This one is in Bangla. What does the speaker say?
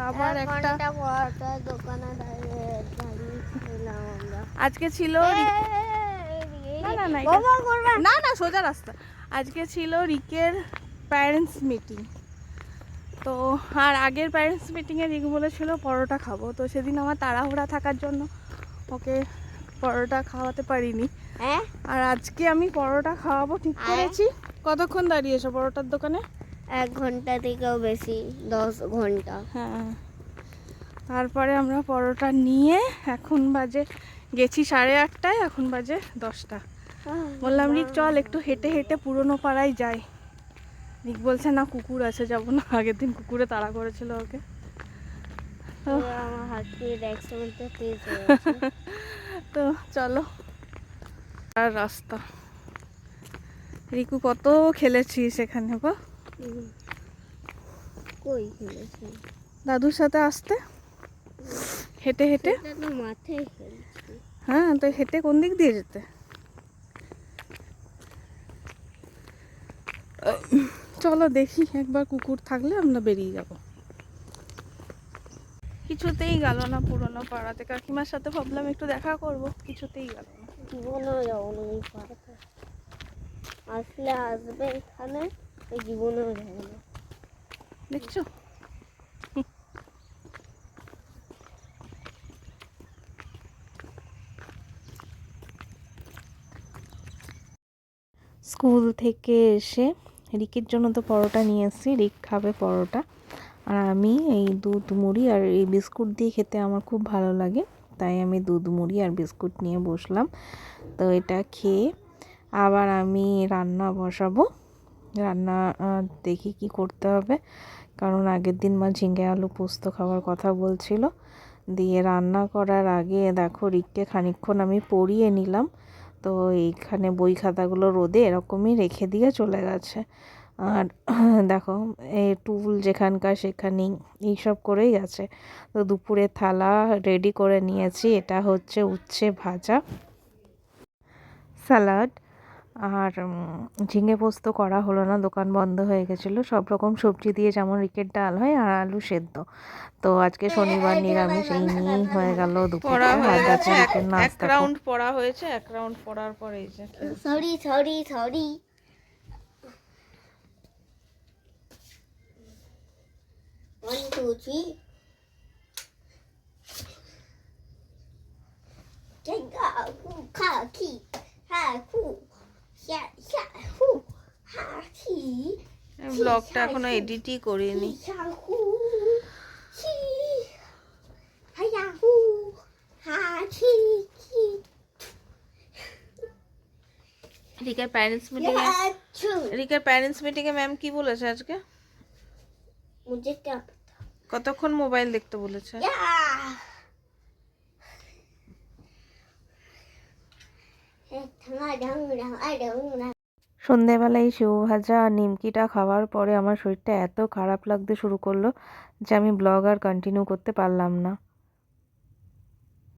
আবার একটা আজকে ছিল না না সোজা রাস্তা। আজকে ছিল রিকের প্যারেন্টস মিটিং। তো আর আগের প্যারেন্টস মিটিংয়ে রিক বলেছিল পরোটা খাবো, তো সেদিন আমার তাড়াহুড়া থাকার জন্য ওকে পরোটা খাওয়াতে পারিনি। আর আজকে আমি পরোটা খাওয়াবো ঠিক করেছি। কতক্ষণ দাঁড়িয়েছো পরোটার দোকানে? 1 ঘন্টা থেকেও বেশি, 10 ঘন্টা। হ্যাঁ, তারপরে আমরা পরোটা নিয়ে এখন বাজে গেছি 8:30, এখন বাজে 10টা। বললাম রিক চল একটু হেঁটে হেঁটে পুরনো পাড়ায় যাই। রিক বলছে না কুকুর আছে, যাবো না। আগের দিন কুকুরে তাড়া করেছিল ওকে। আমার হাতের অ্যাক্সিডেন্টটা তেজ হয়ে গেছে। তো চলো। আর রাস্তা রিকু কত খেলেছিস এখানে গো? কই খেলেছি? দাদুর সাথে আসতে হেঁটে হেঁটে। মাঠে খেলছি। হ্যাঁ, তো হেঁটে কোন দিক দিয়ে যেতে? চলো দেখি, একবার কুকুর থাকলে আমরা বেরিয়ে যাব। কিছুতেই গেল না পুরনো পাড়াতে। কাকিমার সাথে ভাবলাম একটু দেখা করব, কিছুতেই গেল না। জীবনেও যাবো না এই পাড়াতে। আসলে আসবে এখানে, জীবনেও যাবো না। দেখছো স্কুল থেকে এসে রিকের জন্য তো পরোটা নিয়ে এসেছি, রিক খাবে পরোটা। আর আমি এই দুধ মুড়ি আর এই বিস্কুট দিয়ে খেতে আমার খুব ভালো লাগে, তাই আমি দুধ মুড়ি আর বিস্কুট নিয়ে বসলাম। তো এটা খেয়ে আবার আমি রান্না বসাবো। রান্না দেখি কি করতে হবে, কারণ আগের দিন মা ঝিঙে আলু পোস্ত খাওয়ার কথা বলছিল। দিয়ে রান্না করার আগে দেখো রিককে খানিকক্ষণ আমি পড়িয়ে নিলাম। তো এইখানে বই খাতাগুলো রোদে এরকমই রেখে দিয়ে চলে গেছে। আর দেখো এই টুল যেখানকার সেখানেই এইসব করেই গেছে। তো দুপুরে থালা রেডি করে নিয়েছি। এটা হচ্ছে উচ্ছে ভাজা, স্যালাড, আর ঝিঙে পোস্ত করা হলো না, দোকান বন্ধ হয়ে গেছিলো। সব রকম সবজি দিয়ে যেমন রিকেট ডাল হয়, আর আলু সেদ্ধ। তো আজকে শনিবার নিরামিষ, এই নিয়েই হয়ে গেল দুপুরটা। আর দেখো রিকের নাস্তা এক রাউন্ড পড়া হয়েছে। এক রাউন্ড পড়ার পরে এই যে সরি 1 2 3 这个不客气，哈酷下酷哈气。ব্লগটা এখনো এডিটই করিনি। রিকের প্যারেন্টস মিটিংয়ে ম্যাম কি বলেছে আজকে? কতক্ষণ মোবাইল দেখতে বলেছে? সন্ধেবেলায় সেউ ভাজা আর নিমকিটা খাওয়ার পরে আমার শরীরটা এত খারাপ লাগতে শুরু করলো যে আমি ব্লগ আর কন্টিনিউ করতে পারলাম না।